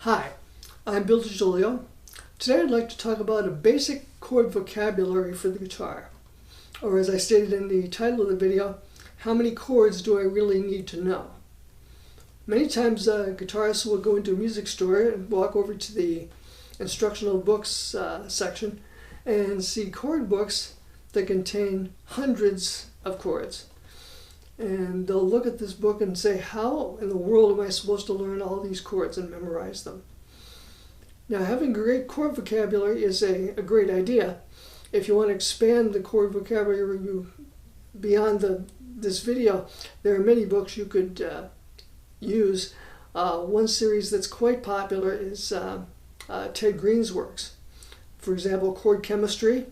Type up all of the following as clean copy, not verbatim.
Hi, I'm Bill DiGiulio. Today I'd like to talk about a basic chord vocabulary for the guitar. Or as I stated in the title of the video, how many chords do I really need to know? Many times guitarists will go into a music store and walk over to the instructional books section and see chord books that contain hundreds of chords. And they'll look at this book and say, how in the world am I supposed to learn all these chords and memorize them? Now, having great chord vocabulary is a great idea. If you want to expand the chord vocabulary beyond this video, there are many books you could use. One series that's quite popular is Ted Green's works. For example, Chord Chemistry,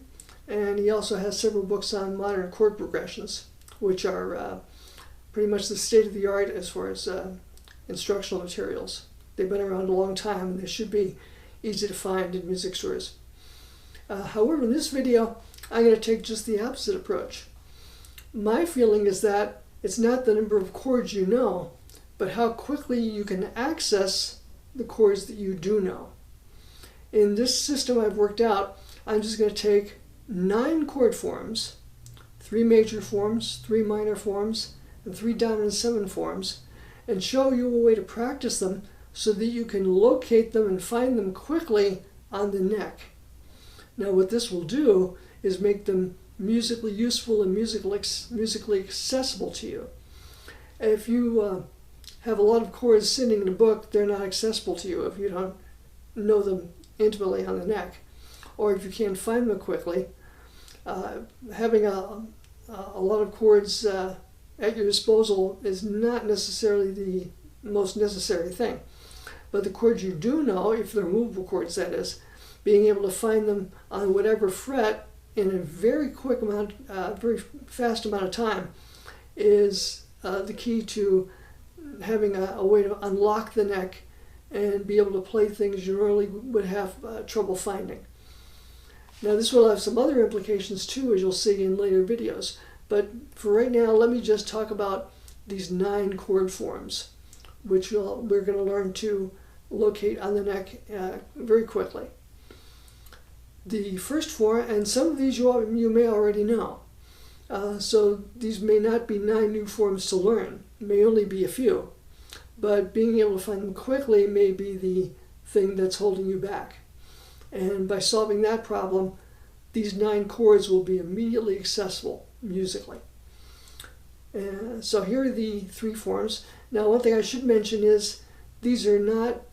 and he also has several books on modern chord progressions, which are pretty much the state of the art as far as instructional materials. They've been around a long time and they should be easy to find in music stores. However, in this video, I'm going to take just the opposite approach. My feeling is that it's not the number of chords you know, but how quickly you can access the chords that you do know. In this system I've worked out, I'm just going to take 9 chord forms, 3 major forms, 3 minor forms, and 3 dominant 7 forms, and show you a way to practice them so that you can locate them and find them quickly on the neck. Now what this will do is make them musically useful and musically accessible to you. If you have a lot of chords sitting in a book, they're not accessible to you if you don't know them intimately on the neck. Or if you can't find them quickly, having a lot of chords at your disposal is not necessarily the most necessary thing. But the chords you do know, if they're movable chords that is, being able to find them on whatever fret in a very quick amount, very fast amount of time is the key to having a way to unlock the neck and be able to play things you normally would have trouble finding. Now this will have some other implications too, as you'll see in later videos. But for right now, let me just talk about these 9 chord forms, which we're going to learn to locate on the neck very quickly. The first form, and some of these you may already know, so these may not be 9 new forms to learn, it may only be a few, but being able to find them quickly may be the thing that's holding you back. And by solving that problem, these 9 chords will be immediately accessible musically. So here are the 3 forms. Now one thing I should mention is these are not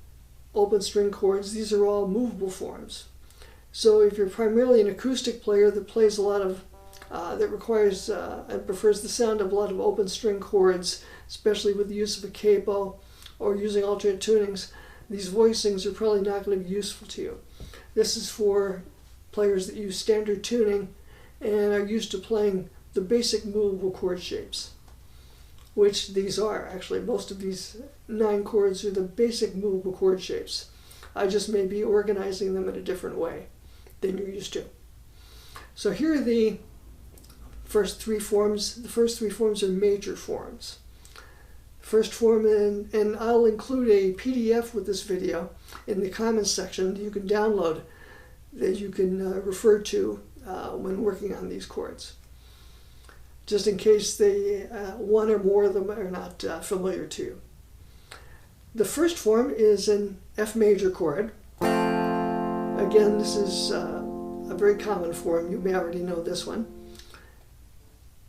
open string chords, these are all movable forms. So if you're primarily an acoustic player that plays a lot of, that requires and prefers the sound of a lot of open string chords, especially with the use of a capo or using alternate tunings, these voicings are probably not going to be useful to you. This is for players that use standard tuning and are used to playing the basic movable chord shapes, which these are actually. Most of these 9 chords are the basic movable chord shapes. I just may be organizing them in a different way than you're used to. So here are the first 3 forms. The first 3 forms are major forms. First form, and I'll include a PDF with this video in the comments section that you can download, that you can refer to when working on these chords, just in case one or more of them are not familiar to you. The first form is an F major chord. Again, this is a very common form. You may already know this one.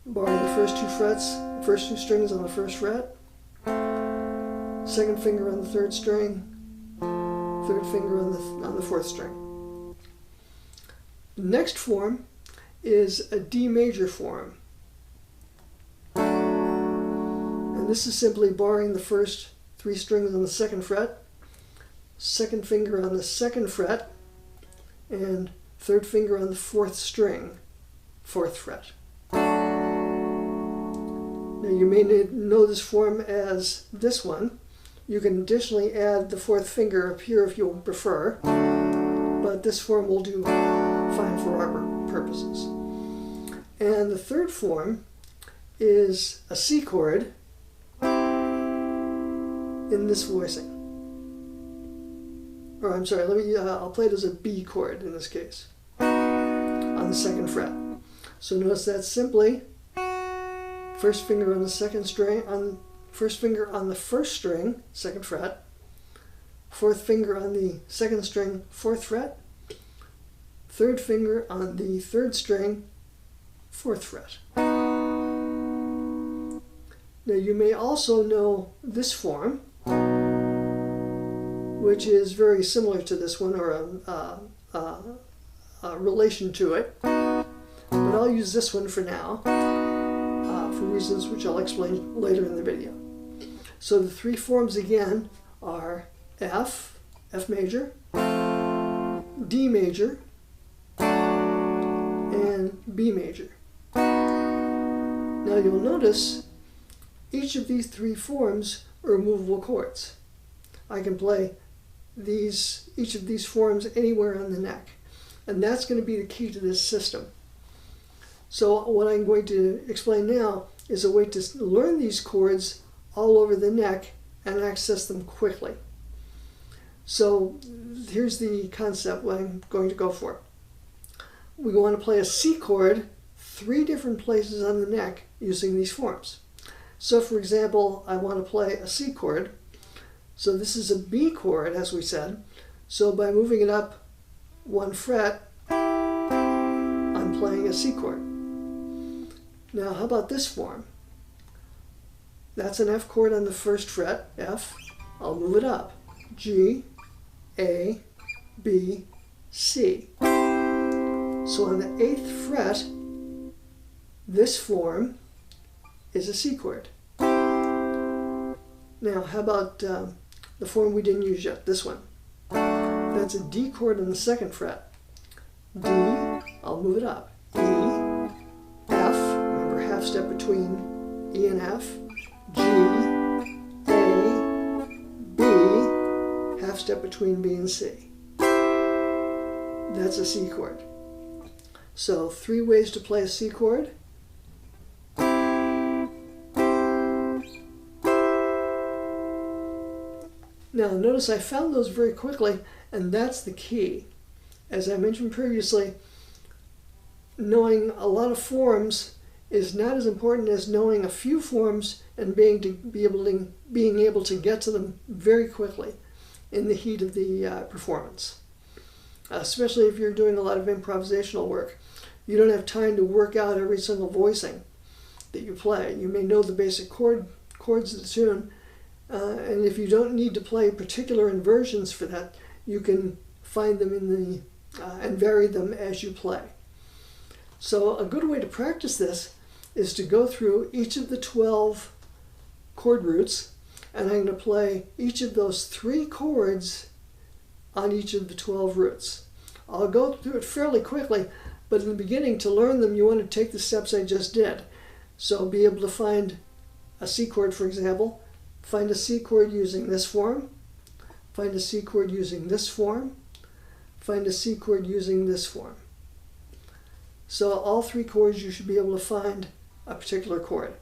Barring the first 2 frets, first 2 strings on the 1st fret, 2nd finger on the 3rd string, 3rd finger on the 4th string. The next form is a D major form. And this is simply barring the first 3 strings on the 2nd fret, 2nd finger on the 2nd fret, and 3rd finger on the 4th string, 4th fret. Now you may know this form as this one. You can additionally add the 4th finger up here if you prefer, but this form will do fine for our purposes. And the 3rd form is a C chord in this voicing. or I'm sorry, I'll play it as a B chord in this case, on the 2nd fret. So notice that's simply first finger on the 2nd string, first finger on the 1st string, 2nd fret, 4th finger on the 2nd string, 4th fret, 3rd finger on the 3rd string, 4th fret. Now you may also know this form, which is very similar to this one, or a relation to it, but I'll use this one for now, for reasons which I'll explain later in the video. So the 3 forms again are F, F major, D major, and B major. Now you'll notice each of these 3 forms are removable chords. I can play each of these forms anywhere on the neck, and that's going to be the key to this system. So what I'm going to explain now is a way to learn these chords all over the neck and access them quickly. So here's the concept what I'm going to go for. We want to play a C chord 3 different places on the neck using these forms. So for example, I want to play a C chord. So this is a B chord, as we said. So by moving it up 1 fret, I'm playing a C chord. Now how about this form? That's an F chord on the 1st fret, F. I'll move it up, G, A, B, C. So on the 8th fret, this form is a C chord. Now how about the form we didn't use yet, this one? That's a D chord on the 2nd fret. D, I'll move it up. E, F, remember half step between E and F. G, A, B, half step between B and C. That's a C chord. So 3 ways to play a C chord. Now notice I found those very quickly, and that's the key. As I mentioned previously, knowing a lot of forms is not as important as knowing a few forms and being able to get to them very quickly in the heat of the performance. Especially if you're doing a lot of improvisational work. You don't have time to work out every single voicing that you play. You may know the basic chords of the tune, and if you don't need to play particular inversions for that, you can find them in the and vary them as you play. So a good way to practice this is to go through each of the 12 chord roots, and I'm going to play each of those 3 chords on each of the 12 roots. I'll go through it fairly quickly, but in the beginning, to learn them, you want to take the steps I just did. So be able to find a C chord, for example, find a C chord using this form, find a C chord using this form, find a C chord using this form. So all 3 chords, you should be able to find a particular chord.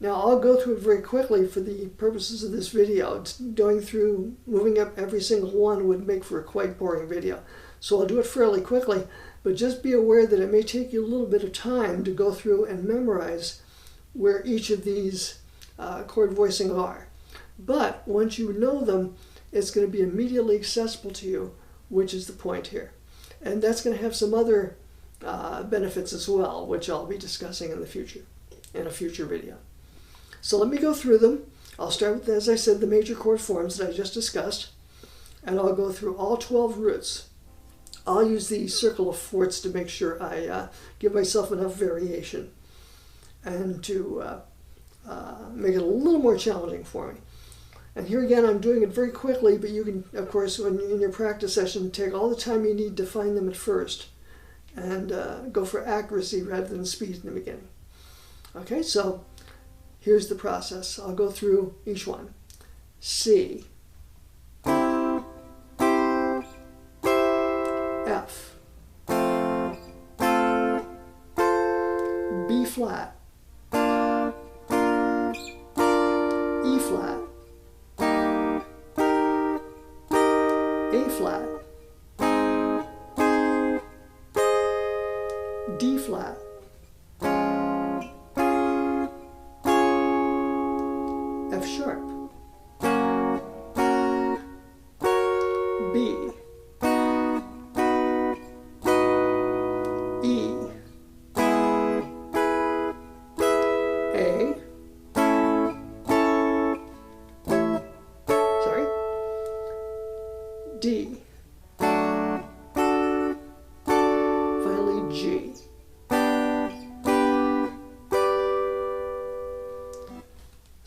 Now I'll go through it very quickly for the purposes of this video. Going through, moving up every single one would make for a quite boring video. So I'll do it fairly quickly, but just be aware that it may take you a little bit of time to go through and memorize where each of these chord voicing are. But once you know them, it's going to be immediately accessible to you, which is the point here. And that's going to have some other benefits as well, which I'll be discussing in the future, in a future video. So let me go through them. I'll start with, as I said, the major chord forms that I just discussed, and I'll go through all 12 roots. I'll use the circle of fourths to make sure I give myself enough variation and to make it a little more challenging for me. And here again, I'm doing it very quickly, but you can, of course, when in your practice session, take all the time you need to find them at first and go for accuracy rather than speed in the beginning. Okay, so here's the process. I'll go through each one. C, F, B flat, E flat, A flat, D flat, F sharp, B, E, A, D, finally G.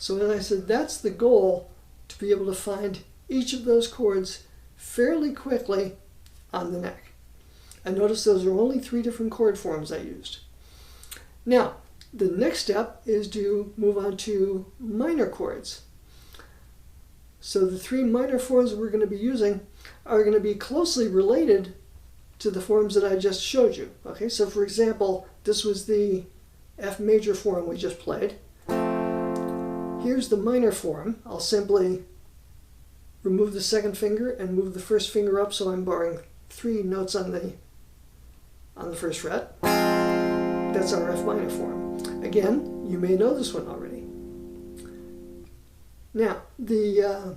So as I said, that's the goal, to be able to find each of those chords fairly quickly on the neck. And notice those are only 3 different chord forms I used. Now, the next step is to move on to minor chords. So the 3 minor forms we're going to be using are going to be closely related to the forms that I just showed you. Okay, so for example, this was the F major form we just played. Here's the minor form. I'll simply remove the second finger and move the first finger up, so I'm barring 3 notes on the first fret. That's our F minor form. Again, you may know this one already. Now, the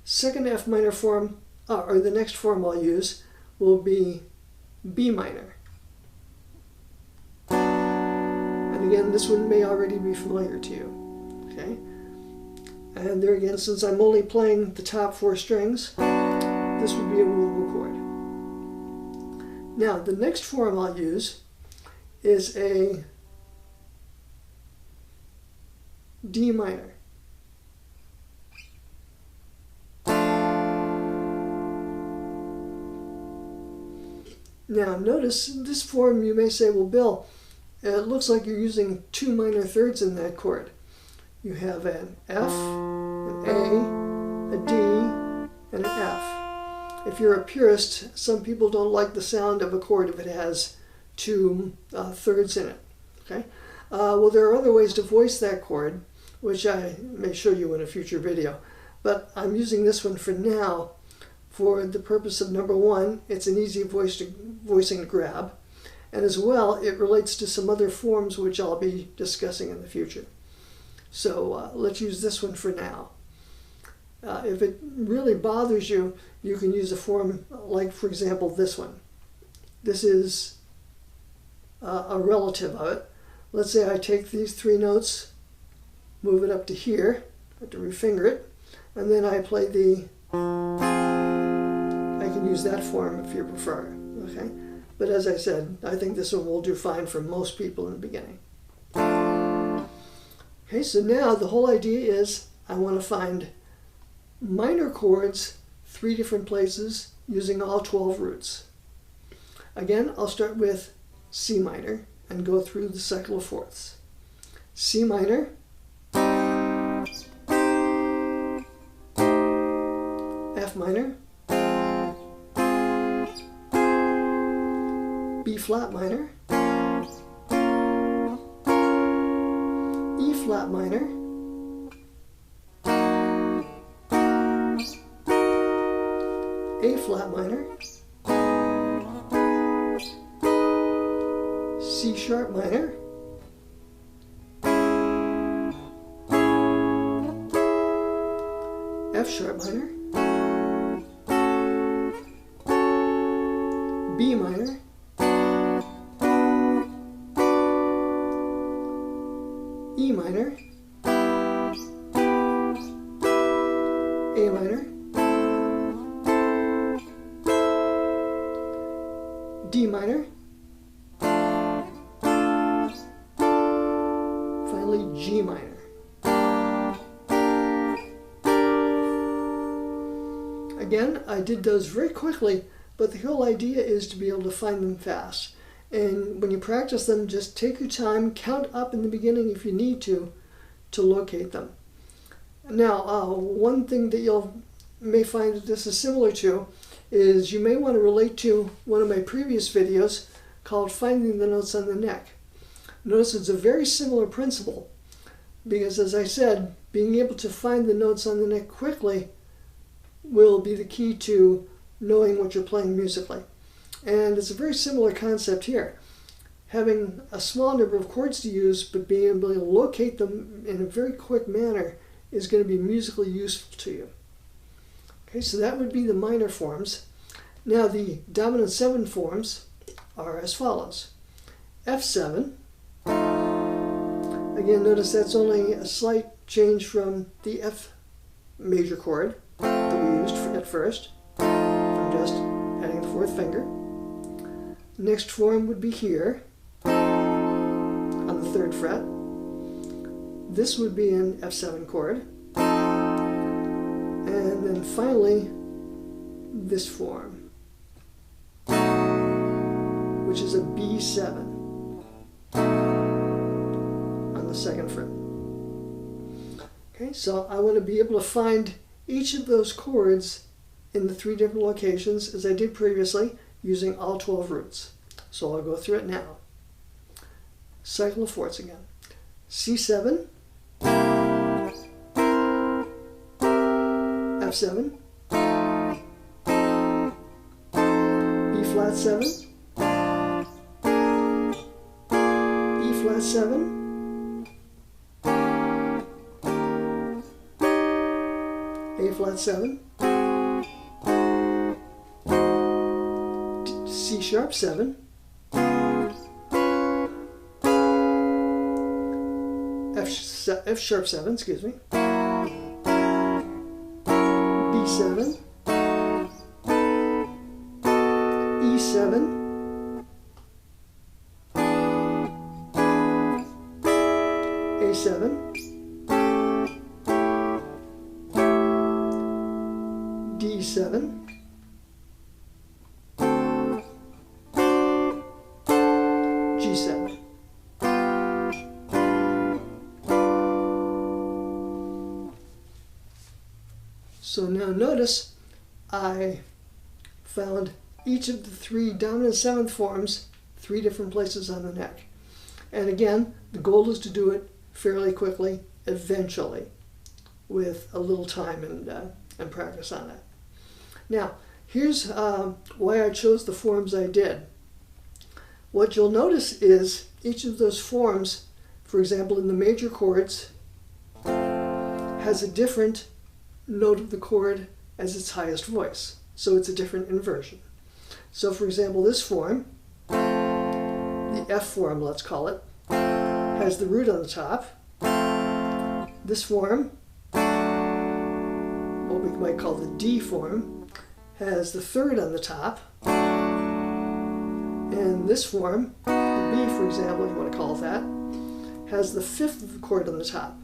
second F minor form, or the next form I'll use, will be B minor. And again, this one may already be familiar to you. Okay? And there again, since I'm only playing the top 4 strings, this would be a movable chord. Now, the next form I'll use is a D minor. Now, notice this form, you may say, well, Bill, it looks like you're using 2 minor thirds in that chord. You have an F, an A, a D, and an F. If you're a purist, some people don't like the sound of a chord if it has 2 thirds in it. Okay? Well, there are other ways to voice that chord, which I may show you in a future video. But I'm using this one for now for the purpose of, number 1, it's an easy voicing to grab. And as well, it relates to some other forms which I'll be discussing in the future. So let's use this one for now. If it really bothers you, you can use a form like, for example, this one. This is a relative of it. Let's say I take these 3 notes, move it up to here, I have to refinger it, and then I play the, I can use that form if you prefer. Okay? But as I said, I think this one will do fine for most people in the beginning. Okay, so now the whole idea is I want to find minor chords 3 different places using all 12 roots. Again, I'll start with C minor and go through the cycle of fourths. C minor, F minor, B flat minor, E flat minor, A flat minor, C sharp minor, F sharp minor, B minor, E minor, A minor, D minor, finally G minor. Again, I did those very quickly, but the whole idea is to be able to find them fast. And when you practice them, just take your time, count up in the beginning if you need to locate them. Now, one thing that you may find that this is similar to is you may want to relate to one of my previous videos called Finding the Notes on the Neck. Notice it's a very similar principle because, as I said, being able to find the notes on the neck quickly will be the key to knowing what you're playing musically. And it's a very similar concept here. Having a small number of chords to use, but being able to locate them in a very quick manner is going to be musically useful to you. Okay, so that would be the minor forms. Now the dominant 7 forms are as follows. F7. Again, notice that's only a slight change from the F major chord that we used at first. I'm just adding the 4th finger. Next form would be here on the 3rd fret. This would be an F7 chord. And then finally, this form, which is a B7 on the 2nd fret. Okay, so I want to be able to find each of those chords in the 3 different locations as I did previously using all 12 roots. So I'll go through it now. Cycle of 4ths again. C7, F7, B flat 7, E flat 7, A flat 7, C sharp 7, F sharp 7, excuse me, B7, E7, A7, D7, G7. So now notice I found each of the 3 dominant 7th forms 3 different places on the neck. And again, the goal is to do it fairly quickly, eventually, with a little time and practice on it. Now, here's why I chose the forms I did. What you'll notice is each of those forms, for example, in the major chords, has a different note of the chord as its highest voice. So it's a different inversion. So for example, this form, the F form, let's call it, has the root on the top. This form, what we might call the D form, has the 3rd on the top. And this form, the B for example, if you want to call it that, has the 5th of the chord on the top.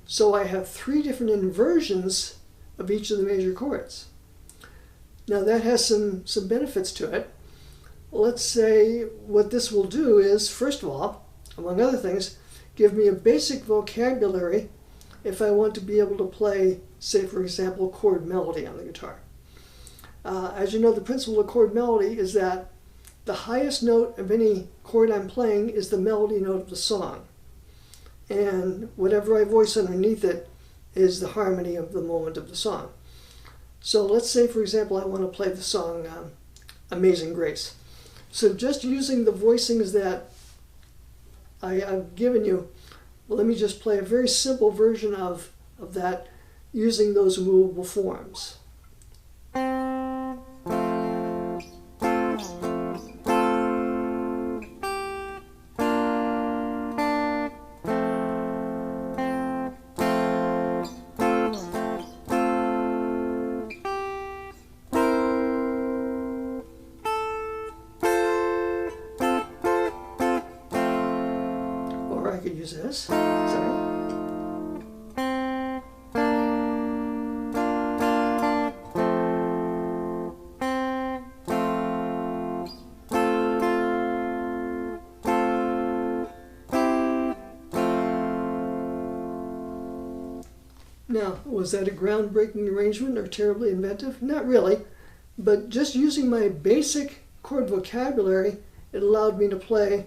So I have 3 different inversions of each of the major chords. Now that has some benefits to it. Let's say what this will do is, first of all, among other things, give me a basic vocabulary if I want to be able to play, say for example, chord melody on the guitar. As you know, the principle of chord melody is that the highest note of any chord I'm playing is the melody note of the song. And whatever I voice underneath it is the harmony of the moment of the song. So let's say, for example, I want to play the song Amazing Grace. So just using the voicings that I've given you, let me just play a very simple version of that using those movable forms. I could use this. Sorry. Now, was that a groundbreaking arrangement or terribly inventive? Not really, but just using my basic chord vocabulary, it allowed me to play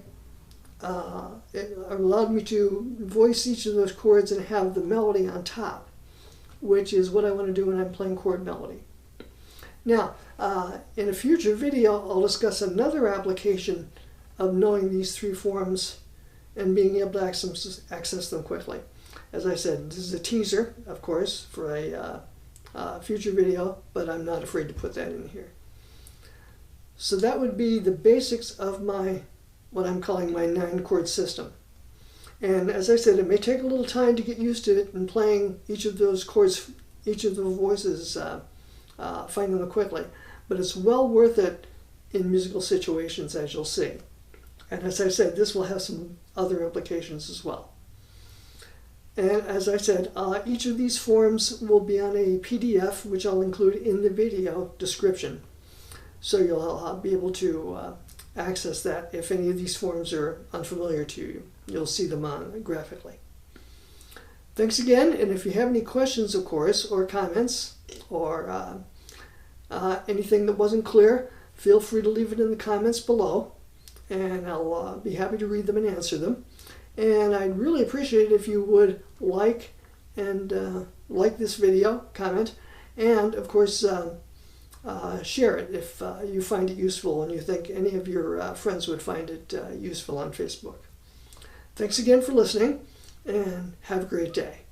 it allowed me to voice each of those chords and have the melody on top, which is what I want to do when I'm playing chord melody. Now, in a future video, I'll discuss another application of knowing these three forms and being able to access them quickly. As I said, this is a teaser, of course, for a future video, but I'm not afraid to put that in here. So that would be the basics of what I'm calling my 9-chord system. And as I said, it may take a little time to get used to it and playing each of those chords, each of the voices, finding them quickly. But it's well worth it in musical situations, as you'll see. And as I said, this will have some other implications as well. And as I said, each of these forms will be on a PDF, which I'll include in the video description. So you'll be able to access that if any of these forms are unfamiliar to you. You'll see them on graphically. Thanks again, and if you have any questions, of course, or comments, or anything that wasn't clear, feel free to leave it in the comments below, and I'll be happy to read them and answer them. And I'd really appreciate it if you would like this video, comment, and of course share it if you find it useful and you think any of your friends would find it useful on Facebook. Thanks again for listening, and have a great day.